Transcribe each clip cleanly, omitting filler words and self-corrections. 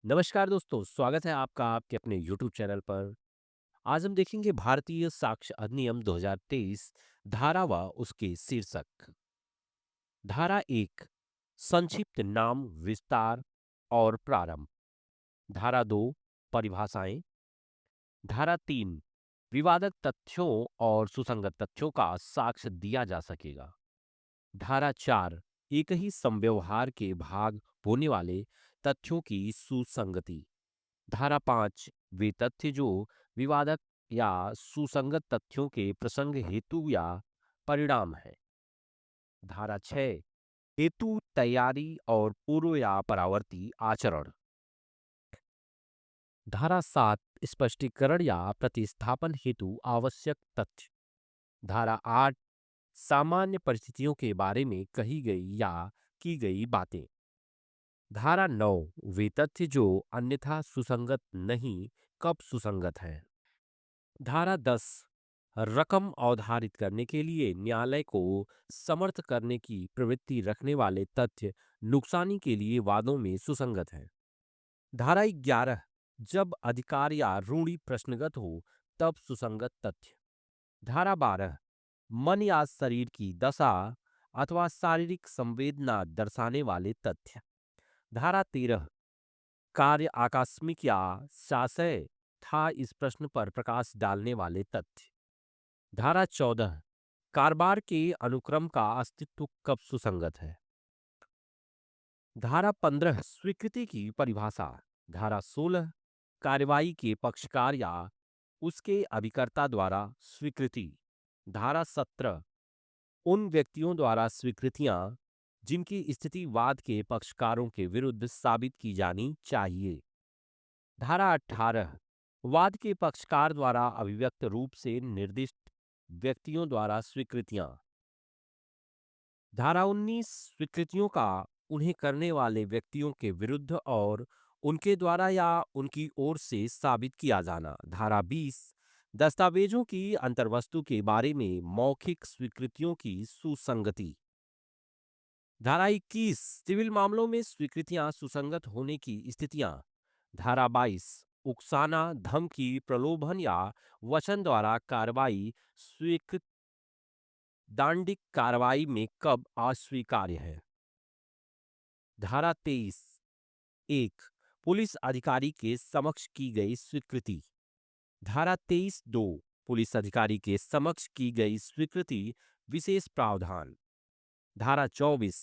नमस्कार दोस्तों, स्वागत है आपका आपके अपने YouTube चैनल पर। आज हम देखेंगे भारतीय साक्ष्य अधिनियम 2023 धारा व उसके शीर्षक। धारा 1 संक्षिप्त नाम विस्तार और प्रारंभ। धारा 2 परिभाषाएं। धारा 3 विवादक तथ्यों और सुसंगत तथ्यों का साक्ष्य दिया जा सकेगा। धारा 4 एक ही संव्यवहार के भाग होने वाले तथ्यों की सुसंगति। धारा 5 वे तथ्य जो विवादक या सुसंगत तथ्यों के प्रसंग हेतु या परिणाम है। धारा 6 हेतु तैयारी और पूर्व या परावर्ती आचरण। धारा 7 स्पष्टीकरण या प्रतिस्थापन हेतु आवश्यक तथ्य। धारा 8 सामान्य परिस्थितियों के बारे में कही गई या की गई बातें। धारा 9 वे तथ्य जो अन्यथा सुसंगत नहीं कब सुसंगत हैं। धारा 10 रकम अवधारित करने के लिए न्यायालय को समर्थ करने की प्रवृत्ति रखने वाले तथ्य नुकसानी के लिए वादों में सुसंगत है। धारा 11 जब अधिकार या रूढ़ि प्रश्नगत हो तब सुसंगत तथ्य। धारा 12 मन या शरीर की दशा अथवा शारीरिक संवेदना दर्शाने वाले तथ्य। धारा 13 कार्य आकस्मिक या शासय था इस प्रश्न पर प्रकाश डालने वाले तथ्य। धारा 14 कारोबार के अनुक्रम का अस्तित्व कब सुसंगत है। धारा 15 स्वीकृति की परिभाषा। धारा 16 कार्यवाही के पक्षकार या उसके अभिकर्ता द्वारा स्वीकृति। धारा 17 उन व्यक्तियों द्वारा स्वीकृतियां जिनकी स्थिति वाद के पक्षकारों के विरुद्ध साबित की जानी चाहिए। धारा 18 वाद के पक्षकार द्वारा अभिव्यक्त रूप से निर्दिष्ट व्यक्तियों द्वारा स्वीकृतियां। धारा 19 स्वीकृतियों का उन्हें करने वाले व्यक्तियों के विरुद्ध और उनके द्वारा या उनकी ओर से साबित किया जाना। धारा 20 दस्तावेजों की अंतर्वस्तु के बारे में मौखिक स्वीकृतियों की सुसंगति। धारा 21 सिविल मामलों में स्वीकृतियां सुसंगत होने की स्थितियां। धारा 22 उकसाना धमकी प्रलोभन या वचन द्वारा कार्रवाई स्वीकृत। दांडिक कार्रवाई में कब अस्वीकार्य है। धारा 23 एक पुलिस अधिकारी के समक्ष की गई स्वीकृति। धारा 23(2) पुलिस अधिकारी के समक्ष की गई स्वीकृति विशेष प्रावधान। धारा 24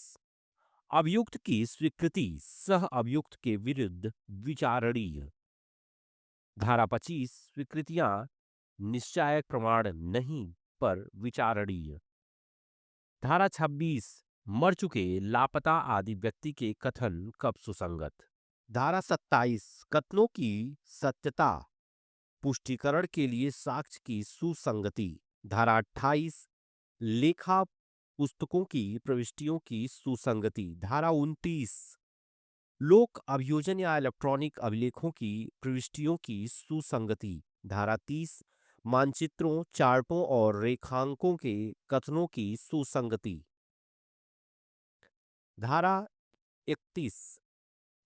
अभियुक्त की स्वीकृति सह अभियुक्त के विरुद्ध विचारणीय। धारा 25 स्वीकृतियां निश्चायक प्रमाण नहीं पर विचारणीय। धारा 26 मर चुके लापता आदि व्यक्ति के कथन कब सुसंगत। धारा 27 कथनों की सत्यता पुष्टिकरण के लिए साक्ष्य की सुसंगति। धारा 28 लेखा पुस्तकों की प्रविष्टियों की सुसंगति। धारा 29 लोक अभियोजन या इलेक्ट्रॉनिक अभिलेखों की प्रविष्टियों की सुसंगति। धारा 30 मानचित्रों चार्टों और रेखांकों के कथनों की सुसंगति। धारा 31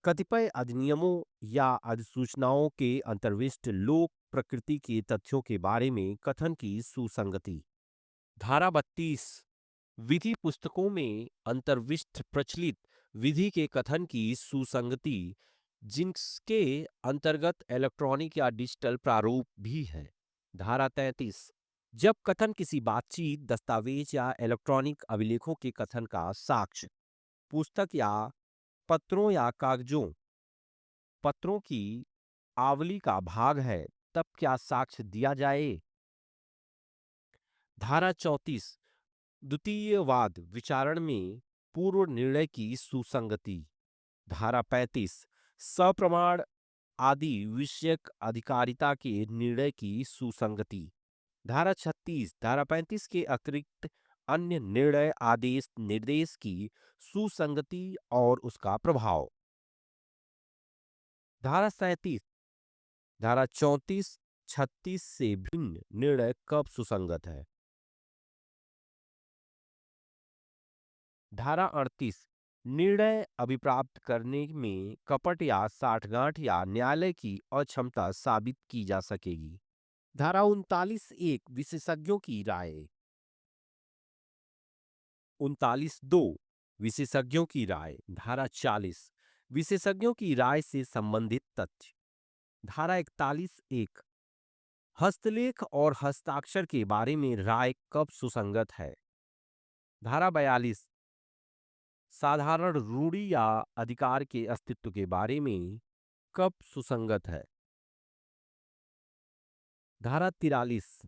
कतिपय अधिनियमों या अधिसूचनाओं के अंतर्विष्ट लोक प्रकृति के तथ्यों के बारे में कथन की सुसंगति। धारा 32 विधि पुस्तकों में अंतर्विष्ट प्रचलित विधि के कथन की सुसंगति जिनके अंतर्गत इलेक्ट्रॉनिक या डिजिटल प्रारूप भी है। धारा 33 जब कथन किसी बातचीत दस्तावेज या इलेक्ट्रॉनिक अभिलेखों के कथन का साक्ष्य पुस्तक या पत्रों या कागजों पत्रों की आवली का भाग है तब क्या साक्ष्य दिया जाए। धारा 34 द्वितीय वाद विचारण में पूर्व निर्णय की सुसंगति। धारा 35 सप्रमाण आदि विषयक अधिकारिता के निर्णय की सुसंगति। धारा 36 धारा 35 के अतिरिक्त अन्य निर्णय आदेश निर्देश की सुसंगति और उसका प्रभाव। धारा 37 धारा 34 36 से भिन्न निर्णय कब सुसंगत है। धारा 38 निर्णय अभिप्राप्त करने में कपट या साठगांठ या न्यायालय की अक्षमता साबित की जा सकेगी। धारा 39(1) विशेषज्ञों की राय। 39(2) विशेषज्ञों की राय। धारा 40 विशेषज्ञों की राय से संबंधित तथ्य। धारा 41(1) हस्तलेख और हस्ताक्षर के बारे में राय कब सुसंगत है। धारा 42 साधारण रूढ़ि या अधिकार के अस्तित्व के बारे में कब सुसंगत है। धारा 43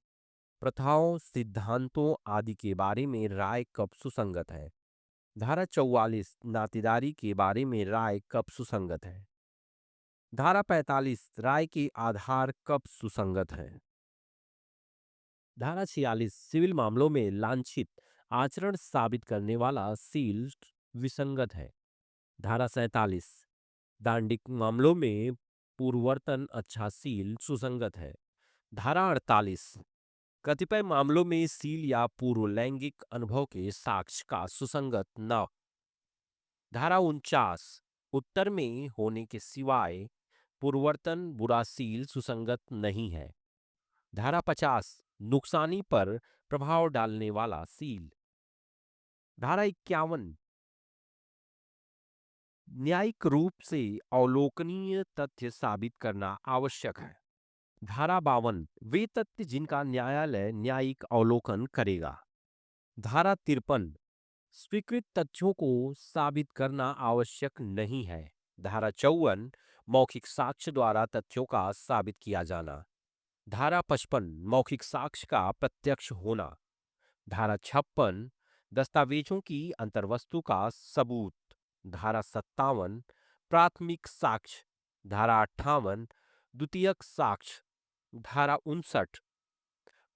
प्रथाओं, सिद्धांतों आदि के बारे में राय कब सुसंगत है। धारा 44 नातेदारी के बारे में राय कब सुसंगत है। धारा 45 राय के आधार कब सुसंगत है। धारा 46 सिविल मामलों में लांछित आचरण साबित करने वाला सील विसंगत है। धारा 47 दांडिक मामलों में पूर्ववर्तन अच्छा सील सुसंगत है। धारा 48 कतिपय मामलों में सील या पूर्व लैंगिक अनुभव के साक्ष्य का सुसंगत न। धारा 49 उत्तर में होने के सिवाय पूर्ववर्तन बुरा सील सुसंगत नहीं है। धारा 50 नुकसानी पर प्रभाव डालने वाला सील। धारा 51 न्यायिक रूप से अवलोकनीय तथ्य साबित करना आवश्यक है। धारा 52 वे तथ्य जिनका न्यायालय न्यायिक अवलोकन करेगा। धारा 53 स्वीकृत तथ्यों को साबित करना आवश्यक नहीं है। धारा 54 मौखिक साक्ष्य द्वारा तथ्यों का साबित किया जाना। धारा 55 मौखिक साक्ष्य का प्रत्यक्ष होना। धारा 56 दस्तावेजों की अंतर्वस्तु का सबूत। धारा 57 प्राथमिक साक्ष्य। धारा 58 द्वितीयक साक्ष्य। धारा 59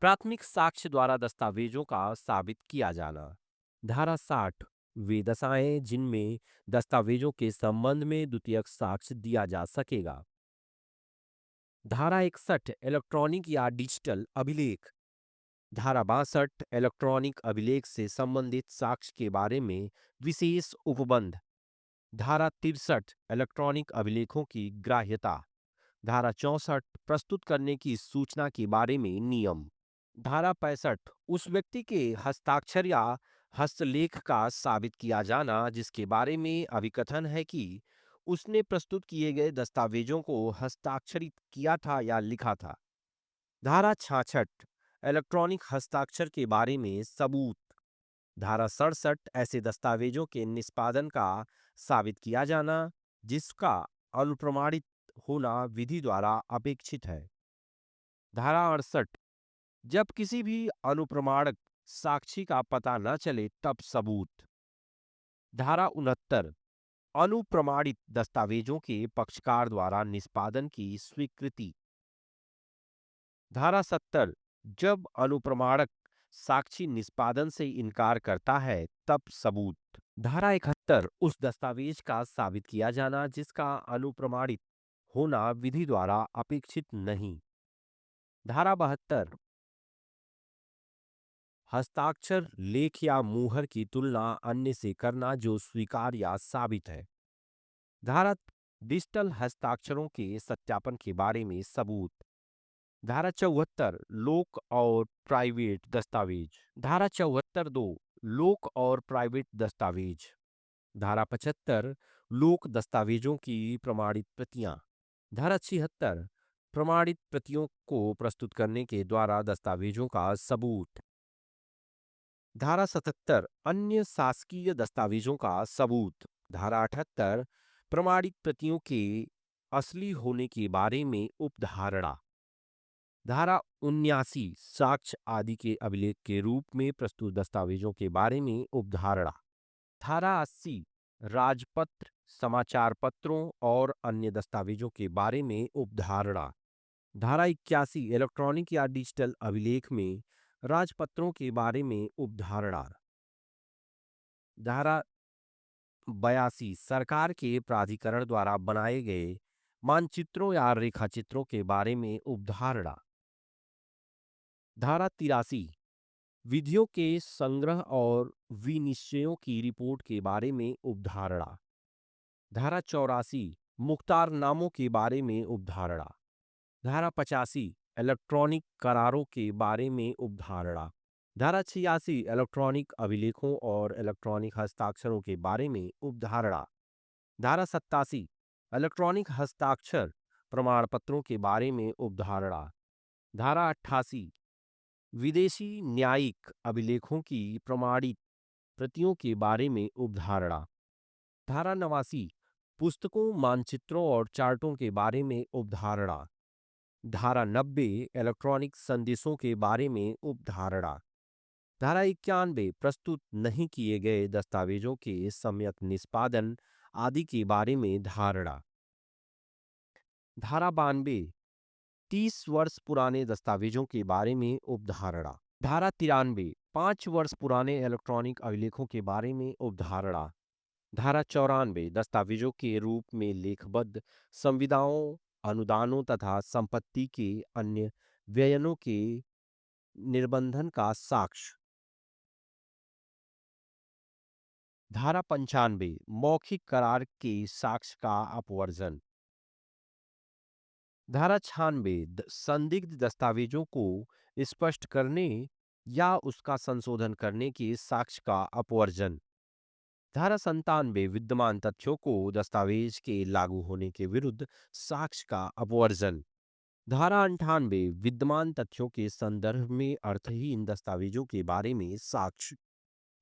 प्राथमिक साक्ष्य द्वारा दस्तावेजों का साबित किया जाना। धारा 60 वे दशाएं जिनमें दस्तावेजों के संबंध में द्वितीयक साक्ष्य दिया जा सकेगा। धारा 61 इलेक्ट्रॉनिक या डिजिटल अभिलेख। धारा 62 इलेक्ट्रॉनिक अभिलेख से संबंधित साक्ष्य के बारे में विशेष उपबंध। धारा 63 इलेक्ट्रॉनिक अभिलेखों की ग्राह्यता। धारा 64 प्रस्तुत करने की सूचना के बारे में नियम। धारा 65 उस व्यक्ति के हस्ताक्षर या हस्तलेख का साबित किया जाना जिसके बारे में अभिकथन है कि उसने प्रस्तुत किए गए दस्तावेजों को हस्ताक्षरित किया था या लिखा था। धारा 66 इलेक्ट्रॉनिक हस्ताक्षर के बारे में सबूत। धारा 67 ऐसे दस्तावेजों के निष्पादन का साबित किया जाना जिसका अनुप्रमाणित होना विधि द्वारा अपेक्षित है। धारा 68 जब किसी भी अनुप्रमाणक साक्षी का पता न चले तब सबूत। धारा 69 अनुप्रमाणित दस्तावेजों के पक्षकार द्वारा निष्पादन की स्वीकृति। धारा 70 जब अनुप्रमाणक साक्षी निष्पादन से इनकार करता है तब सबूत। धारा 71 उस दस्तावेज का साबित किया जाना जिसका अनुप्रमाणित होना विधि द्वारा अपेक्षित नहीं। धारा 72 हस्ताक्षर लेख या मुहर की तुलना अन्य से करना जो स्वीकार या साबित है। धारा डिजिटल हस्ताक्षरों के सत्यापन के बारे में सबूत। धारा 74 लोक और प्राइवेट दस्तावेज। धारा 74(2) लोक और प्राइवेट दस्तावेज। धारा 75 लोक दस्तावेजों की प्रमाणित प्रतियां। धारा 76 प्रमाणित प्रतियों को प्रस्तुत करने के द्वारा दस्तावेजों का सबूत। धारा 77 अन्य शासकीय दस्तावेजों का सबूत। धारा 78 प्रमाणित प्रतियों के असली होने के बारे में उपधारणा। धारा 79 साक्ष्य आदि के अभिलेख के रूप में प्रस्तुत दस्तावेजों के बारे में उपधारणा। धारा 80 राजपत्र, समाचार पत्रों और अन्य दस्तावेजों के बारे में उपधारणा। धारा 81 इलेक्ट्रॉनिक या डिजिटल अभिलेख में राजपत्रों के बारे में उपधारणा। धारा 82 सरकार के प्राधिकरण द्वारा बनाए गए मानचित्रों या रेखाचित्रों के बारे में उपधारणा। धारा 83 विधियों के संग्रह और विनिश्चयों की रिपोर्ट के बारे में उपधारणा। धारा 84 मुख्तारनामों के बारे में उपधारणा। धारा 85 इलेक्ट्रॉनिक करारों के बारे में उपधारणा। धारा 86 इलेक्ट्रॉनिक अभिलेखों और इलेक्ट्रॉनिक हस्ताक्षरों के बारे में उपधारणा। धारा 87 इलेक्ट्रॉनिक हस्ताक्षर प्रमाण पत्रों के बारे में उपधारणा। धारा 88 विदेशी न्यायिक अभिलेखों की प्रमाणित प्रतियों के बारे में उपधारणा। धारा 89 पुस्तकों, मानचित्रों और चार्टों के बारे में उपधारणा। धारा 90 इलेक्ट्रॉनिक संदेशों के बारे में उपधारणा। धारा 91 प्रस्तुत नहीं किए गए दस्तावेजों के सम्यक निष्पादन आदि के बारे में धारणा। धारा 92 30 वर्ष पुराने दस्तावेजों के बारे में उपधारणा। धारा 93 5 वर्ष पुराने इलेक्ट्रॉनिक अभिलेखों के बारे में उपधारणा। धारा 94 दस्तावेजों के रूप में लेखबद्ध संविदाओं, अनुदानों तथा संपत्ति के अन्य व्ययनों के निर्बंधन का साक्ष्य। धारा 95 मौखिक करार के साक्ष्य का अपवर्जन। धारा 96 संदिग्ध दस्तावेजों को स्पष्ट करने या उसका संशोधन करने के साक्ष्य का अपवर्जन। धारा 97 विद्यमान तथ्यों को दस्तावेज के लागू होने के विरुद्ध साक्ष्य का अपवर्जन। धारा 98 विद्यमान तथ्यों के संदर्भ में अर्थहीन दस्तावेजों के बारे में साक्ष्य।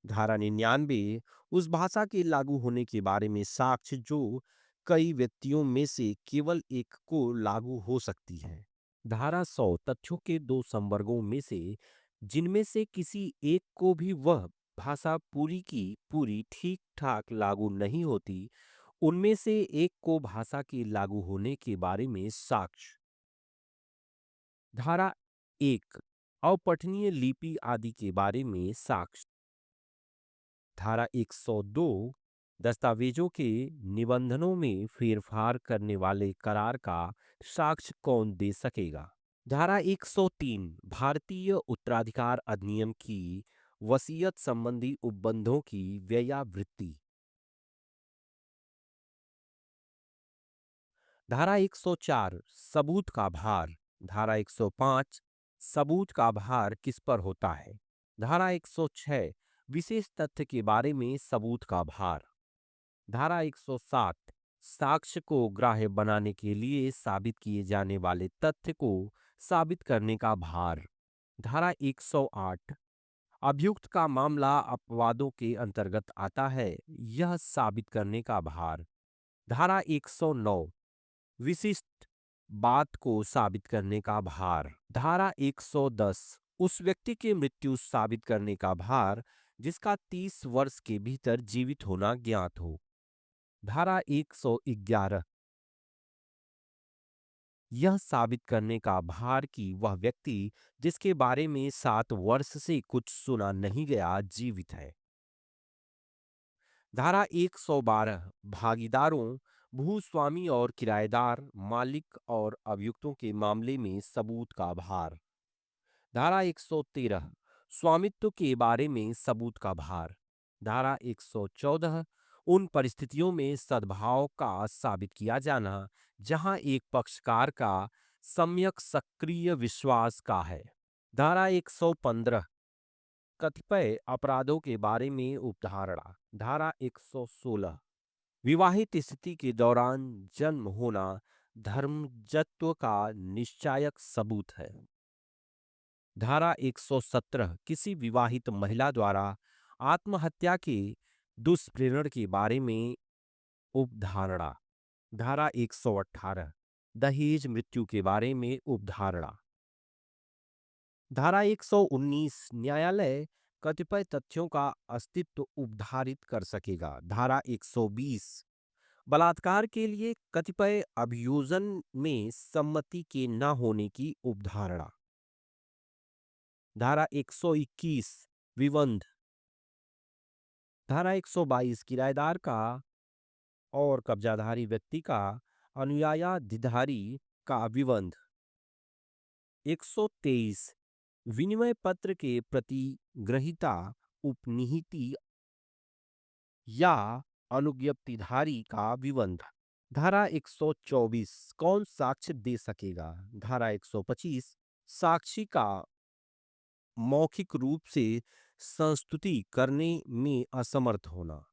धारा 99 उस भाषा के लागू होने के बारे में साक्ष्य जो कई व्यक्तियों में से केवल एक को लागू हो सकती है। धारा 100 तथ्यों के दो संवर्गों में से जिनमें से किसी एक को भी वह भाषा पूरी की पूरी ठीक ठाक लागू नहीं होती, उनमें से एक को भाषा के लागू होने के बारे में साक्ष्य। धारा 1 अपठनीय लिपि आदि के बारे में साक्ष्य। धारा 102 दस्तावेजों के निबंधनों में फेरफार करने वाले करार का साक्ष्य कौन दे सकेगा। धारा 103 भारतीय उत्तराधिकार अधिनियम की वसीयत संबंधी उपबंधों की व्ययावृत्ति। धारा 104 सबूत का भार। धारा 105 सबूत का भार किस पर होता है। धारा 106 विशेष तथ्य के बारे में सबूत का भार। धारा 107 साक्ष्य को ग्राह्य बनाने के लिए साबित किए जाने वाले तथ्य को साबित करने का भार। धारा 108 अभियुक्त का मामला अपवादों के अंतर्गत आता है, यह साबित करने का भार। धारा 109 विशिष्ट बात को साबित करने का भार। धारा 110 उस व्यक्ति की मृत्यु साबित करने का भार जिसका 30 वर्ष के भीतर जीवित होना ज्ञात हो। धारा 111 यह साबित करने का भार कि वह व्यक्ति जिसके बारे में 7 वर्ष से कुछ सुना नहीं गया जीवित है। धारा 112 भागीदारों, भूस्वामी और किराएदार, मालिक और अभियुक्तों के मामले में सबूत का भार। धारा 113 स्वामित्व के बारे में सबूत का भार। धारा 114 उन परिस्थितियों में सद्भाव का साबित किया जाना जहां एक पक्षकार का सम्यक सक्रिय विश्वास का है। धारा 115 कतिपय अपराधों के बारे में उपधारणा। धारा 116 विवाहित स्थिति के दौरान जन्म होना धर्मजत्व का निश्चायक सबूत है। धारा 117 किसी विवाहित महिला द्वारा आत्महत्या के दुष्प्रेरण के बारे में उपधारणा। धारा 118 दहेज मृत्यु के बारे में उपधारणा। धारा 119 न्यायालय कतिपय तथ्यों का अस्तित्व उपधारित कर सकेगा। धारा 120 बलात्कार के लिए कतिपय अभियोजन में सम्मति के न होने की उपधारणा। धारा 121 विबंध। धारा 122 किराएदार का और कब्जाधारी व्यक्ति का अनुयायाधिधारी का विबंध। 123 विनिमय पत्र के प्रति ग्रहीता उपनिहिती या अनुज्ञप्तिधारी का विबंध। धारा 124 कौन साक्ष्य दे सकेगा। धारा 125 साक्षी का मौखिक रूप से संस्तुति करने में असमर्थ होना।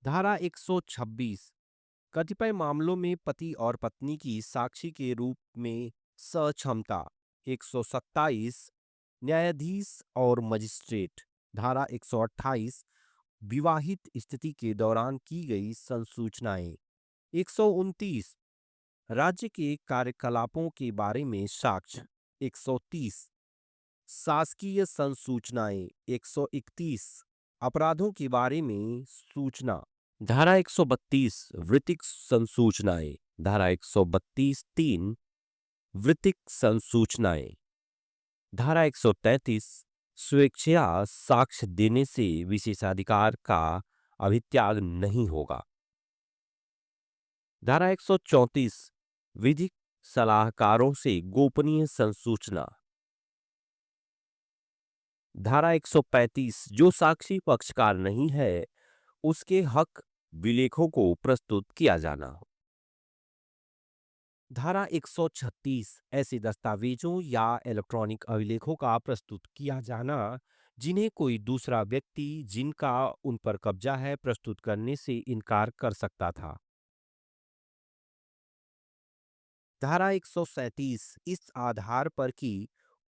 धारा 126 कतिपय मामलों में पति और पत्नी की साक्षी के रूप में सक्षमता। 127 न्यायाधीश और मजिस्ट्रेट। धारा 128 विवाहित स्थिति के दौरान की गई संसूचनाएं। 129 राज्य के कार्यकलापों के बारे में साक्ष्य। 130 शासकीय संसूचनाएं। 131 अपराधों के बारे में सूचना। धारा 132 वृत्तिक संसूचनाएं। धारा 132 3 वृत्तिक संसूचनाएं। धारा 133 स्वेच्छया साक्ष्य देने से विशेषाधिकार का अभित्याग नहीं होगा। धारा 134 विधिक सलाहकारों से गोपनीय संसूचना। धारा 135 जो साक्षी पक्षकार नहीं है उसके हक विलेखों को प्रस्तुत किया जाना। धारा 136 ऐसे दस्तावेजों या इलेक्ट्रॉनिक अभिलेखों का प्रस्तुत किया जाना जिन्हें कोई दूसरा व्यक्ति जिनका उन पर कब्जा है प्रस्तुत करने से इनकार कर सकता था। धारा 137 इस आधार पर कि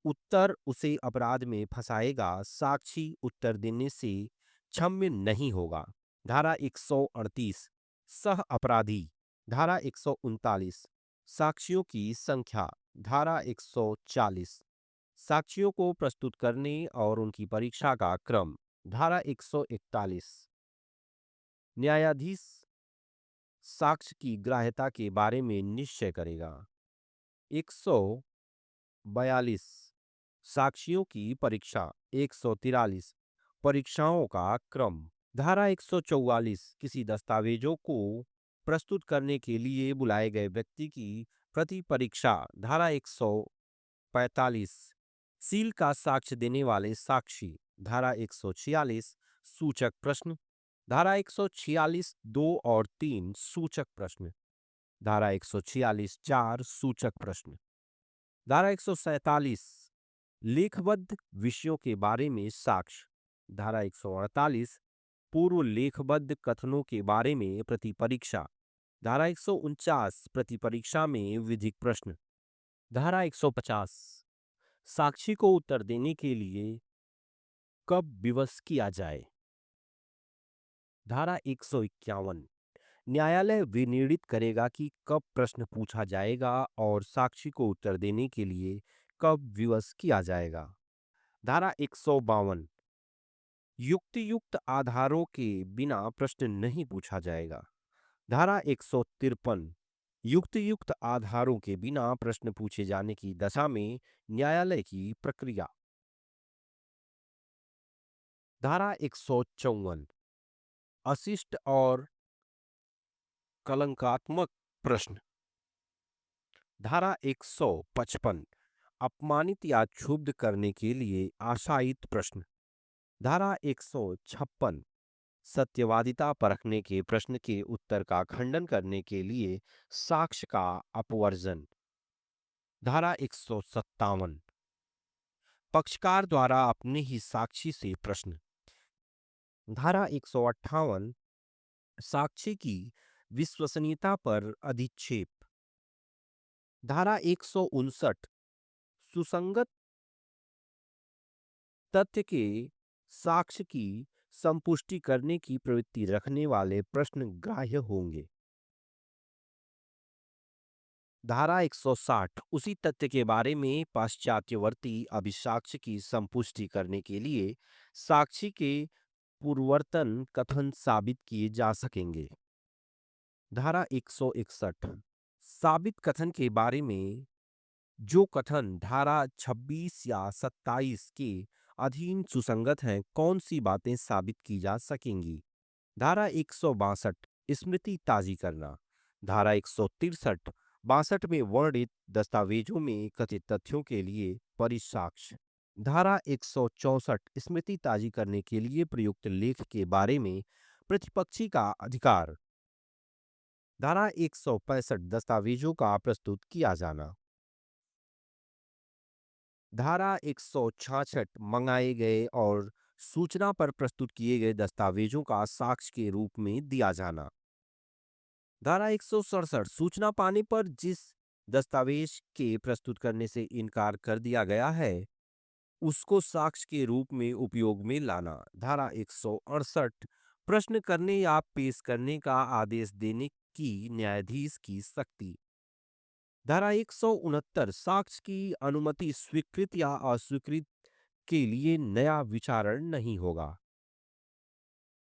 उत्तर उसे अपराध में फंसाएगा साक्षी उत्तर देने से क्षम्य नहीं होगा। धारा 138 सह अपराधी। धारा 139 साक्षियों की संख्या। धारा 140 साक्षियों को प्रस्तुत करने और उनकी परीक्षा का क्रम। धारा 141 न्यायाधीश साक्ष्य की ग्राह्यता के बारे में निश्चय करेगा। 142 साक्षियों की परीक्षा। 143 परीक्षाओं का क्रम। धारा 144 किसी दस्तावेजों को प्रस्तुत करने के लिए बुलाए गए व्यक्ति की प्रति परीक्षा। धारा 145 सील का साक्ष्य देने वाले साक्षी। धारा 146 सूचक प्रश्न। धारा 146 2 और 3 सूचक प्रश्न। धारा 146 4 सूचक प्रश्न। धारा 147 लेखबद्ध विषयों के बारे में साक्ष्य। धारा 148 पूर्व लेखबद्ध कथनों के बारे में प्रतिपरीक्षा। धारा 149 प्रतिपरीक्षा में विधिक प्रश्न। धारा 150 साक्षी को उत्तर देने के लिए कब विवश किया जाए। धारा 151 न्यायालय विनिर्णित करेगा कि कब प्रश्न पूछा जाएगा और साक्षी को उत्तर देने के लिए कब विवश किया जाएगा। धारा 152 युक्तियुक्त आधारों के बिना प्रश्न नहीं पूछा जाएगा। धारा 153 युक्तियुक्त आधारों के बिना प्रश्न पूछे जाने की दशा में न्यायालय की प्रक्रिया। धारा 154 अशिष्ट और कलंकात्मक प्रश्न। धारा 155 अपमानित या क्षुब्ध करने के लिए आशायित प्रश्न। धारा 156 सत्यवादिता परखने के प्रश्न के उत्तर का खंडन करने के लिए साक्ष्य का अपवर्जन। धारा 157 पक्षकार द्वारा अपने ही साक्षी से प्रश्न। धारा 158 साक्षी की विश्वसनीयता पर अधिक्षेप। धारा 159 सुसंगत तथ्य के साक्ष्य की संपुष्टि करने की प्रवृत्ति रखने वाले प्रश्न ग्राह्य होंगे। धारा 160 उसी तथ्य के बारे में पाश्चात्यवर्ती अभिसाक्ष्य की संपुष्टि करने के लिए साक्षी के पूर्ववर्तन कथन साबित किए जा सकेंगे। धारा 161 साबित कथन के बारे में जो कथन धारा 26 या 27 के अधीन सुसंगत हैं कौन सी बातें साबित की जा सकेंगी। धारा 162 स्मृति ताजी करना। धारा 163 62 में वर्णित दस्तावेजों में कथित तथ्यों के लिए परिसाक्ष्य। धारा 164 स्मृति ताजी करने के लिए प्रयुक्त लेख के बारे में प्रतिपक्षी का अधिकार। धारा 165 दस्तावेजों का प्रस्तुत किया जाना। धारा 166 मंगाए गए और सूचना पर प्रस्तुत किए गए दस्तावेजों का साक्ष्य के रूप में दिया जाना। धारा 167 सूचना पाने पर जिस दस्तावेज के प्रस्तुत करने से इनकार कर दिया गया है उसको साक्ष्य के रूप में उपयोग में लाना। धारा 168 प्रश्न करने या पेश करने का आदेश देने की न्यायाधीश की शक्ति। धारा 169 साक्ष्य की अनुमति स्वीकृत या अस्वीकृत के लिए नया विचारण नहीं होगा।